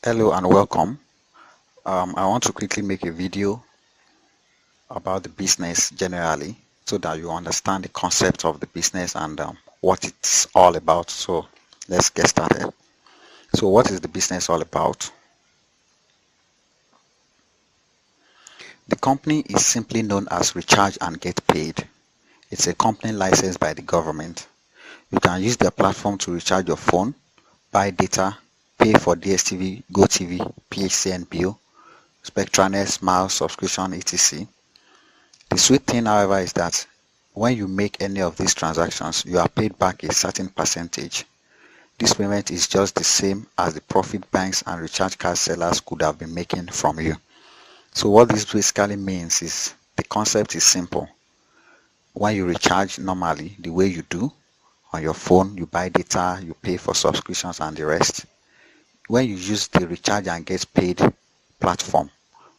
Hello and welcome. I want to quickly make a video about the business generally so that you understand the concept of the business and what it's all about. So let's get started. So what is the business all about? The company is simply known as Recharge and Get Paid. It's a company licensed by the government. You can use their platform to recharge your phone, buy data, pay for DSTV, GoTV, PHCN bill, Spectranet, Miles, subscription, etc. The sweet thing, however, is that when you make any of these transactions, you are paid back a certain percentage. This payment is just the same as the profit banks and recharge card sellers could have been making from you. So what this basically means is the concept is simple. When you recharge normally, the way you do on your phone, you buy data, you pay for subscriptions and the rest. When you use the recharge and get paid platform,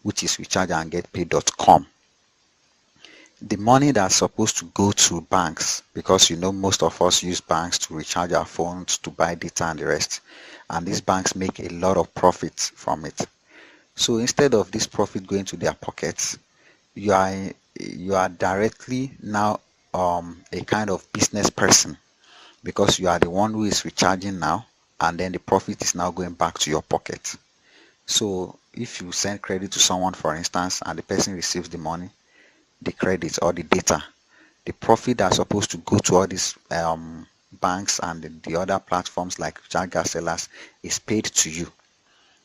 which is rechargeandgetpaid.com, the money that's supposed to go to banks, because most of us use banks to recharge our phones, to buy data and the rest, and these banks make a lot of profits from it. So instead of this profit going to their pockets, you are directly now a kind of business person, because you are the one who is recharging now, and then the profit is now going back to your pocket. So if you send credit to someone, for instance, and the person receives the money, the credit or the data, the profit that's supposed to go to all these banks and the other platforms like recharge card sellers is paid to you,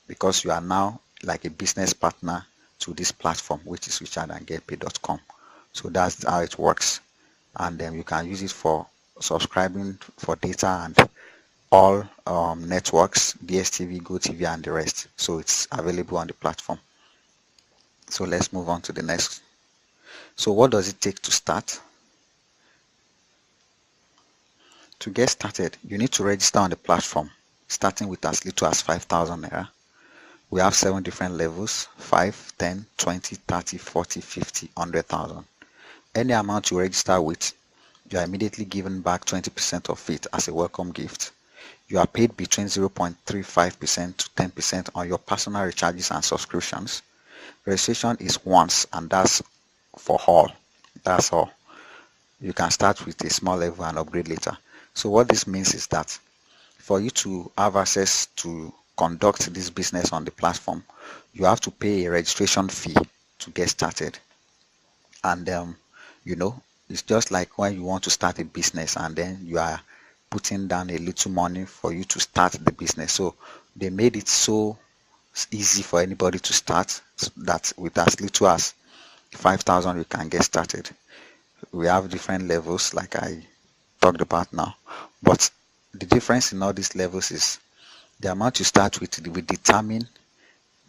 because you are now like a business partner to this platform, which is rechargeandgetpaid.com. So that's how it works, and then you can use it for subscribing for data and all networks, DSTV, GoTV and the rest. So it's available on the platform. So let's move on to the next. So what does it take to start? To get started, you need to register on the platform, starting with as little as 5,000 naira. We have 7 different levels: 5, 10, 20, 30, 40, 50, 100,000. Any amount you register with, you are immediately given back 20% of it as a welcome gift. You are paid between 0.35% to 10% on your personal recharges and subscriptions. Registration is once, and that's for all. That's all. You can start with a small level and upgrade later. So what this means is that for you to have access to conduct this business on the platform, you have to pay a registration fee to get started. And it's just like when you want to start a business and then you are putting down a little money for you to start the business. So they made it so easy for anybody to start, so that with as little as 5,000 you can get started. We have different levels like I talked about now, but the difference in all these levels is the amount you start with will determine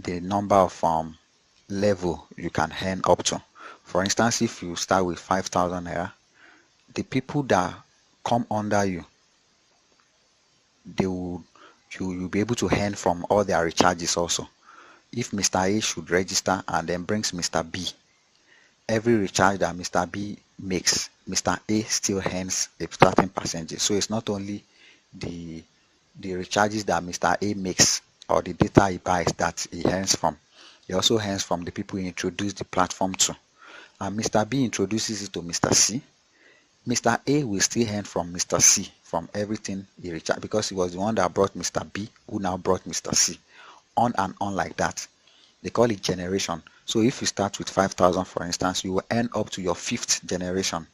the number of level you can earn up to. For instance, if you start with 5,000 naira, the people that come under you, you'll be able to earn from all their recharges also. If Mr. A should register and then brings Mr. B, every recharge that Mr. B makes, Mr. A still earns a certain percentage. So it's not only the recharges that Mr. A makes or the data he buys that he earns from. He also earns from the people he introduced the platform to. And Mr. B introduces it to Mr. C. Mr. A will still earn from Mr. C from everything he recharged, because he was the one that brought Mr. B, who now brought Mr. C. On and on like that. They call it generation. So if you start with 5,000, for instance, you will earn up to your 5th generation.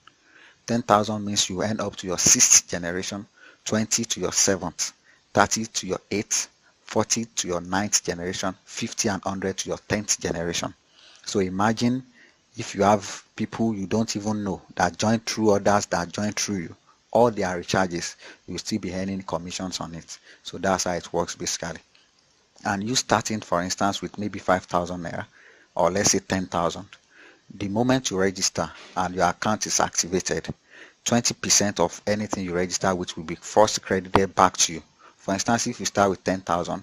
10,000 means you earn up to your 6th generation, 20 to your 7th, 30 to your 8th, 40 to your 9th generation, 50 and 100 to your 10th generation. So imagine if you have people you don't even know that join through others that join through you, all their recharges, you will still be earning commissions on it. So that's how it works basically. And you starting, for instance, with maybe 5,000 naira, or let's say 10,000, the moment you register and your account is activated, 20% of anything you register with will be first credited back to you. For instance, if you start with 10,000,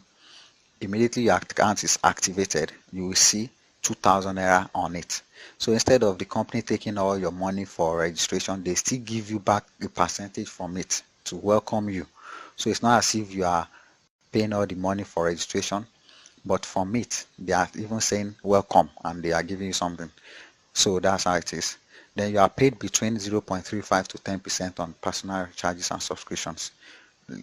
immediately your account is activated, you will see 2,000 naira on it. So instead of the company taking all your money for registration, they still give you back a percentage from it to welcome you. So it's not as if you are paying all the money for registration But from it, they are even saying welcome and they are giving you something. So that's how it is. Then you are paid between 0.35 to 10% on personal charges and subscriptions.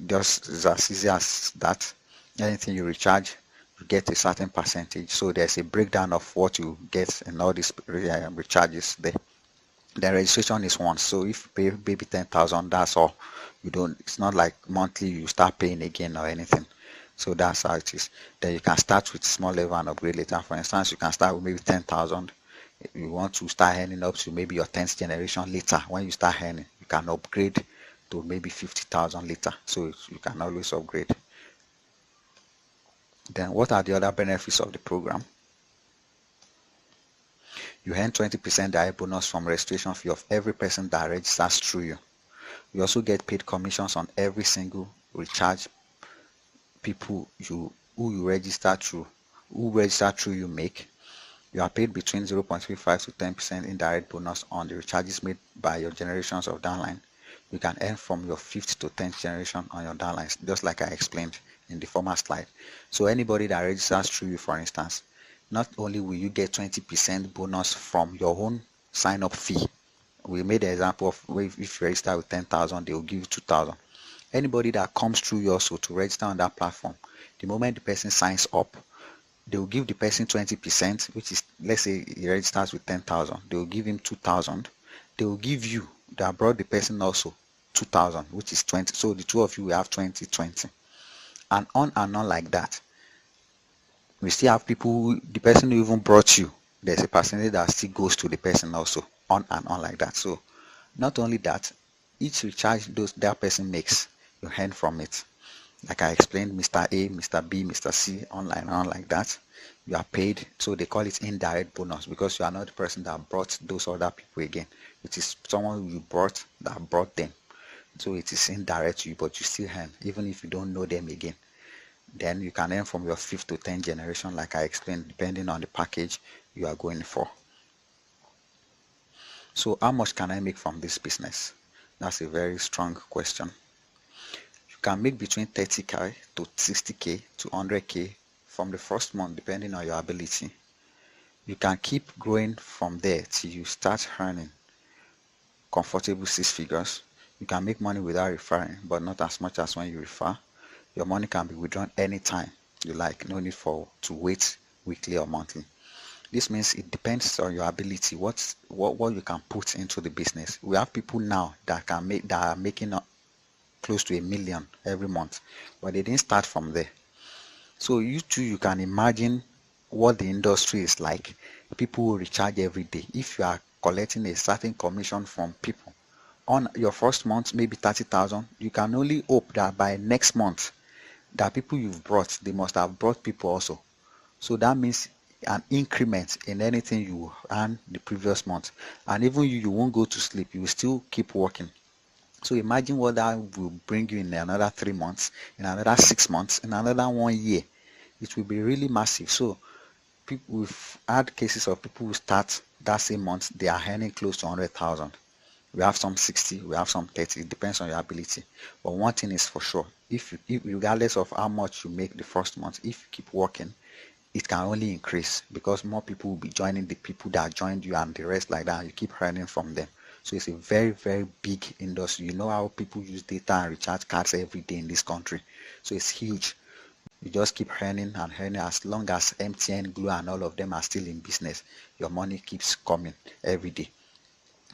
Just is as easy as that. Anything you recharge, you get a certain percentage. So there's a breakdown of what you get in all these recharges there. The registration is once. So if you pay maybe 10,000, that's all. You don't. It's not like monthly you start paying again or anything. So that's how it is. Then you can start with small level and upgrade later. For instance, you can start with maybe 10,000. If you want to start earning up to maybe your 10th generation later, when you start earning, you can upgrade to maybe 50,000 later. So you can always upgrade. Then what are the other benefits of the program? You earn 20% direct bonus from registration fee of every person that registers through you. You also get paid commissions on every single recharge people who you register through, you make. You are paid between 0.35 to 10% indirect bonus on the recharges made by your generations of downline. You can earn from your 5th to 10th generation on your downlines, just like I explained in the former slide. So anybody that registers through you, for instance, not only will you get 20% bonus from your own sign-up fee. We made the example of if you register with 10,000, they will give you 2,000. Anybody that comes through you also to register on that platform, the moment the person signs up, they will give the person 20%, which is, let's say he registers with 10,000. They will give him 2,000. They will give you, that brought the person also, 2,000, which is 20. So the two of you will have 20, 20. And on like that. We still have people who, the person who even brought you, there's a percentage that still goes to the person also, on and on like that. So not only that, each recharge that person makes, you earn from it. Like I explained, Mr. A, Mr. B, Mr. C, online on like that. You are paid, so they call it indirect bonus because you are not the person that brought those other people again. It is someone you brought that brought them. So it is indirect to you, but you still earn, even if you don't know them again. Then you can earn from your 5th to 10th generation, like I explained, depending on the package you are going for. So how much can I make from this business? That's a very strong question. You can make between 30k to 60k to 100k from the first month, depending on your ability. You can keep growing from there till you start earning comfortable 6 figures. You can make money without referring, but not as much as when you refer. Your money can be withdrawn anytime you like, no need to wait weekly or monthly. This means it depends on your ability, what you can put into the business. We have people now that are making close to $1 million every month, but they didn't start from there. So you too, you can imagine what the industry is like. People will recharge every day. If you are collecting a certain commission from people on your first month, maybe 30,000, you can only hope that by next month, that people you've brought, they must have brought people also. So that means an increment in anything you earn the previous month. And even you won't go to sleep, you will still keep working. So imagine what that will bring you in another 3 months, in another 6 months, in another 1 year. It will be really massive. So we've had cases of people who start that same month, they are earning close to 100,000. We have some 60, we have some 30. It depends on your ability. But one thing is for sure, if regardless of how much you make the first month, if you keep working, it can only increase because more people will be joining the people that joined you and the rest like that. You keep earning from them. So it's a very, very big industry. You know how people use data and recharge cards every day in this country. So it's huge. You just keep earning and earning as long as MTN, Glo, and all of them are still in business. Your money keeps coming every day.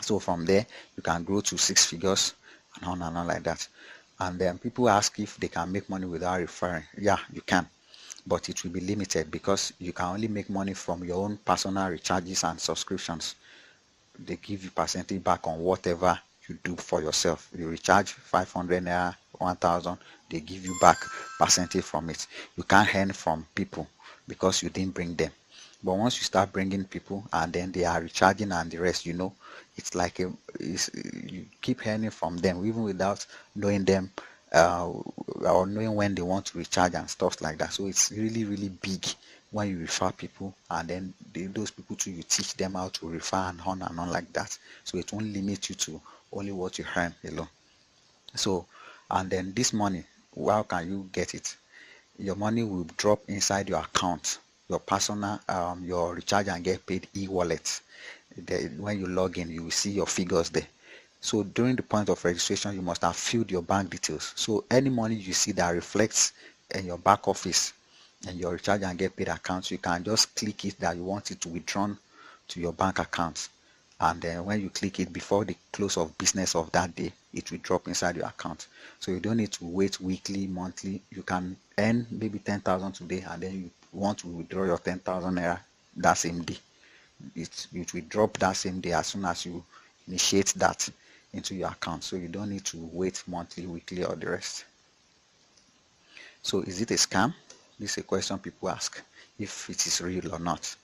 So from there, you can grow to 6 figures and on like that. And then people ask if they can make money without referring. Yeah, you can. But it will be limited because you can only make money from your own personal recharges and subscriptions. They give you percentage back on whatever you do for yourself. You recharge 500 naira, 1,000, they give you back percentage from it. You can't earn from people because you didn't bring them. But once you start bringing people and then they are recharging and the rest, it's like you keep earning from them even without knowing them or knowing when they want to recharge and stuff like that. So it's really, really big when you refer people and then those people too, you teach them how to refer and on like that. So it won't limit you to only what you earn alone. So, and then this money, how can you get it? your money will drop inside your account, your personal, your recharge and get paid e-wallet. When you log in, you will see your figures there. So during the point of registration, you must have filled your bank details. So any money you see that reflects in your back office and your recharge and get paid accounts, you can just click it that you want it to withdrawn to your bank account. And then when you click it before the close of business of that day, it will drop inside your account. So you don't need to wait weekly, monthly. You can earn maybe 10,000 today, and then you want to withdraw your 10,000 naira that same day. It will drop that same day as soon as you initiate that into your account. So you don't need to wait monthly, weekly, or the rest. So is it a scam? This is a question people ask, if it is real or not.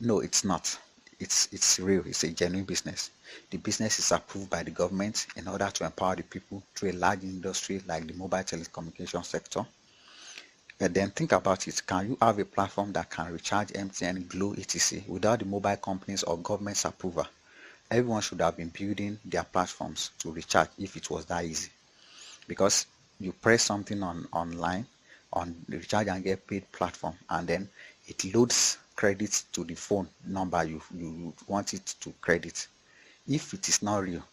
No, it's not. It's real. It's a genuine business. The business is approved by the government in order to empower the people through a large industry like the mobile telecommunication sector. And then think about it. Can you have a platform that can recharge MTN, Glo, etc. without the mobile companies or government's approval? Everyone should have been building their platforms to recharge if it was that easy. Because you press something online on the recharge and get paid platform, and then it loads credits to the phone number you want it to credit. If it is not real,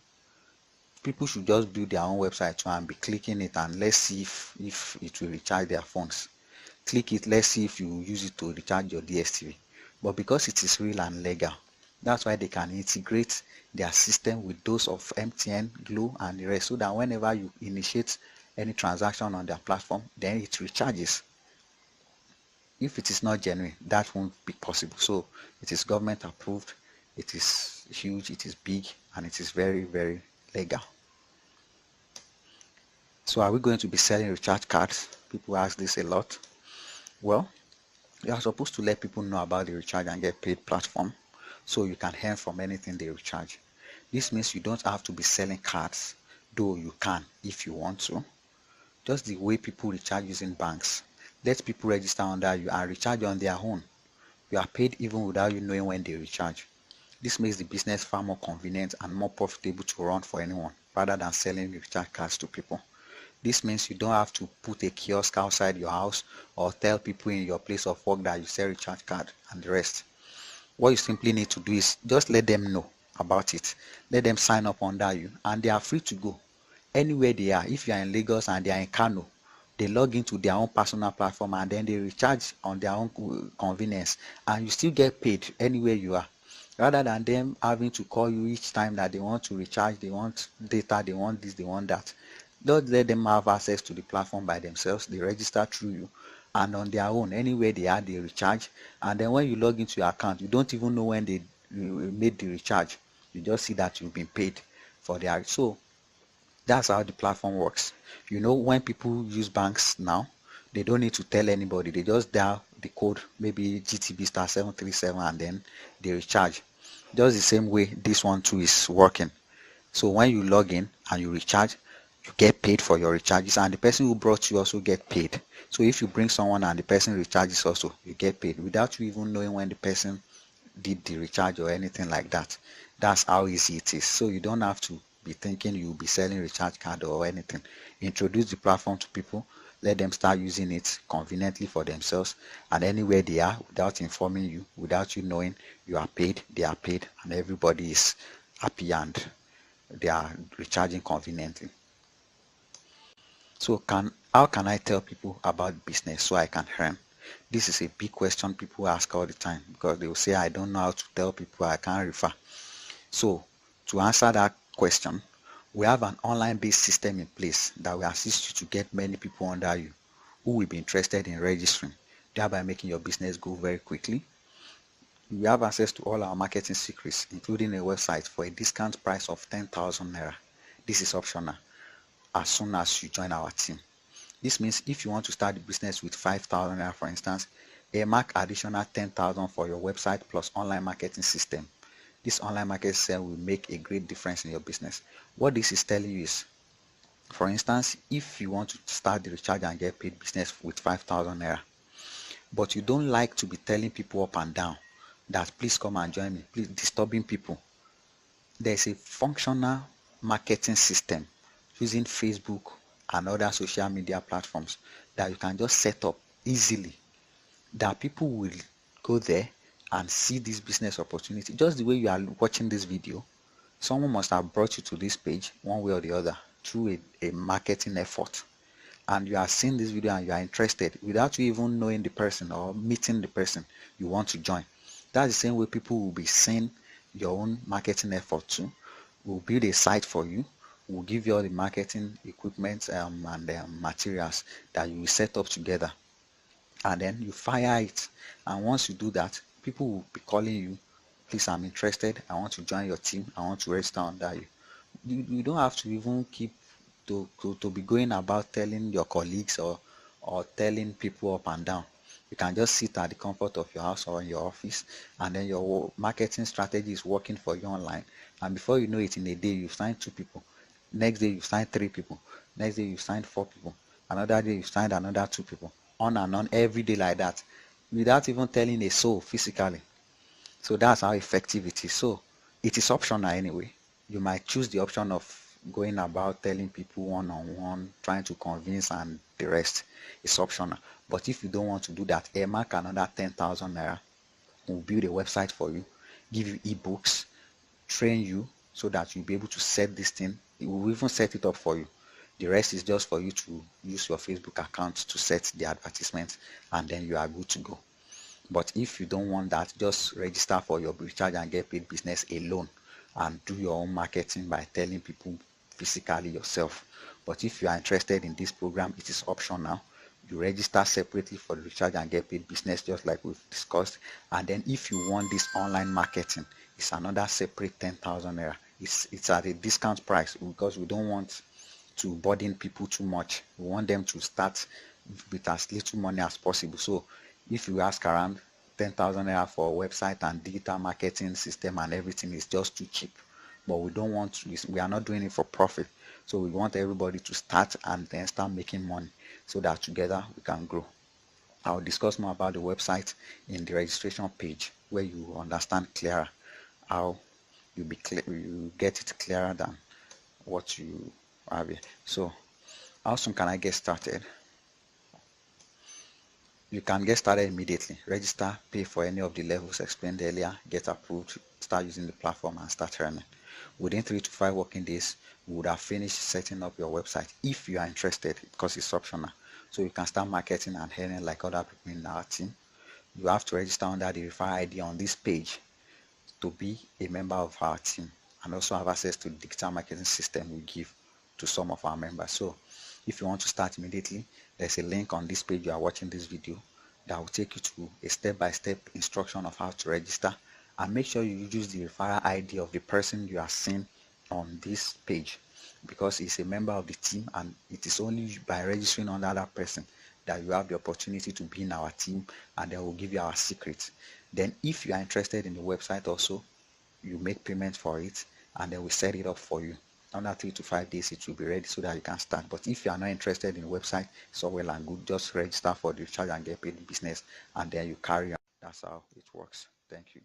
people should just build their own website too and be clicking it, and let's see if it will recharge their phones. Click it, let's see if you use it to recharge your DSTV. But because it is real and legal, that's why they can integrate their system with those of MTN, Glo, and the rest, so that whenever you initiate any transaction on their platform, then it recharges. If it is not genuine, that won't be possible. So it is government approved, it is huge, it is big, and it is very, very legal. So are we going to be selling recharge cards? People ask this a lot. Well, you are supposed to let people know about the recharge and get paid platform, so you can earn from anything they recharge. This means you don't have to be selling cards, though you can if you want to. Just the way people recharge using banks. Let people register under you and recharge on their own. You are paid even without you knowing when they recharge. This makes the business far more convenient and more profitable to run for anyone, rather than selling recharge cards to people. This means you don't have to put a kiosk outside your house or tell people in your place of work that you sell recharge card and the rest. What you simply need to do is just let them know about it. Let them sign up under you, and they are free to go anywhere they are. If you are in Lagos and they are in Kano, they log into their own personal platform and then they recharge on their own convenience, and you still get paid anywhere you are, rather than them having to call you each time that they want to recharge, they want data, they want this, they want that. Just let them have access to the platform by themselves. They register through you, and on their own, anywhere they are, they recharge. And then when you log into your account, you don't even know when they made the recharge. You just see that you've been paid for their. So that's how the platform works. When people use banks now, they don't need to tell anybody. They just dial the code, maybe GTB star 737, and then they recharge. Just the same way this one too is working. So when you log in and you recharge, you get paid for your recharges, and the person who brought you also get paid. So if you bring someone and the person recharges also, you get paid without you even knowing when the person did the recharge or anything like that. That's how easy it is. So you don't have to be thinking you'll be selling recharge card or anything. Introduce the platform to people, let them start using it conveniently for themselves, and anywhere they are, without informing you, without you knowing, you are paid, they are paid, and everybody is happy and they are recharging conveniently. So how can I tell people about business so I can earn? This is a big question people ask all the time, because they will say, I don't know how to tell people, I can't refer. So to answer that question, we have an online-based system in place that will assist you to get many people under you who will be interested in registering, thereby making your business go very quickly. You have access to all our marketing secrets, including a website for a discount price of 10,000 naira. This is optional as soon as you join our team. This means if you want to start the business with 5,000 naira, for instance, earmark additional 10,000 for your website plus online marketing system. This online marketing system will make a great difference in your business. What this is telling you is, for instance, if you want to start the recharge and get paid business with 5,000 naira, but you don't like to be telling people up and down that please come and join me, please, disturbing people, there's a functional marketing system using Facebook and other social media platforms that you can just set up easily, that people will go there and see this business opportunity. Just the way you are watching this video, someone must have brought you to this page one way or the other through a marketing effort, and you are seeing this video and you are interested without you even knowing the person or meeting the person you want to join. That's the same way people will be seeing your own marketing effort too. We'll build a site for you. We'll give you all the marketing equipment and materials that you will set up together, and then you fire it. And once you do that, people will be calling you, please, I'm interested, I want to join your team, I want to register under you. You don't have to even keep to be going about telling your colleagues or telling people up and down. You can just sit at the comfort of your house or in your office, and then your marketing strategy is working for you online, and before you know it, in a day you've signed 2 people, next day you've signed 3 people, next day you've signed 4 people, another day you've signed another 2 people, on and on, every day like that, without even telling a soul physically. So that's how effective it is. So it is optional anyway. You might choose the option of going about telling people one-on-one, trying to convince, and the rest is optional. But if you don't want to do that, earmark another 10,000 naira. We'll build a website for you, give you ebooks, train you so that you'll be able to set this thing. It will even set it up for you. The rest is just for you to use your Facebook account to set the advertisements, and then you are good to go. But if you don't want that, just register for your recharge and get paid business alone and do your own marketing by telling people physically yourself. But if you are interested in this program, it is optional. You register separately for the recharge and get paid business, just like we've discussed. And then if you want this online marketing, it's another separate 10,000 naira. It's at a discount price because we don't want to burden people too much. We want them to start with as little money as possible. So if you ask around, 10,000 naira for a website and digital marketing system and everything is just too cheap. But we don't want to, we are not doing it for profit. So we want everybody to start and then start making money so that together we can grow. I'll discuss more about the website in the registration page, where you understand clearer how you get it clearer than what you have here. So how soon can I get started? You can get started immediately. Register, pay for any of the levels explained earlier, get approved, start using the platform and start earning. Within 3 to 5 working days, we would have finished setting up your website if you are interested, because it's optional. So you can start marketing and earning like other people in our team. You have to register under the referral ID on this page to be a member of our team, and also have access to the digital marketing system we give to some of our members. So if you want to start immediately, there's a link on this page you are watching this video that will take you to a step-by-step instruction of how to register, and make sure you use the referral ID of the person you are seeing on this page, because he's a member of the team, and it is only by registering under that person that you have the opportunity to be in our team, and then we'll give you our secrets. Then if you are interested in the website also, you make payment for it, and then we set it up for you. Under 3 to 5 days it will be ready so that you can start. But if you are not interested in the website, it's all well and good. Just register for the recharge and get paid business, and then you carry on. That's how it works. Thank you.